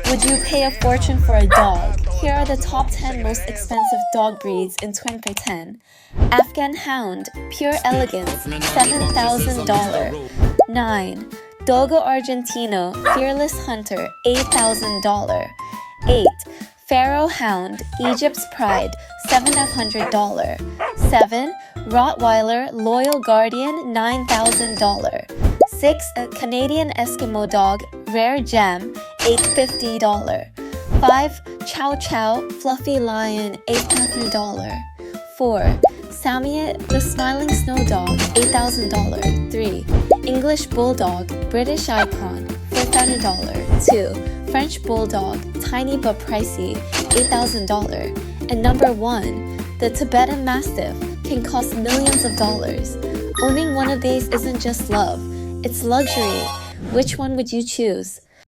Would you pay a fortune for a dog? Here are the top 10 most expensive dog breeds in 2010. Afghan Hound, pure elegance, $7,000. 9. Dogo Argentino, fearless hunter, $8,000. 8. Pharaoh Hound, Egypt's pride, $700. 7. Rottweiler, loyal guardian, $9,000. 6. A Canadian Eskimo dog, rare gem, $850. 5. Chow Chow, fluffy lion, $800. 4. Samiet, the smiling snow dog, $8,000. 3. English bulldog, British icon, $4,000. 2. French bulldog, tiny but pricey, $8,000. And number 1, the Tibetan Mastiff, can cost millions of dollars. Owning one of these isn't just love, it's luxury. Which one would you choose?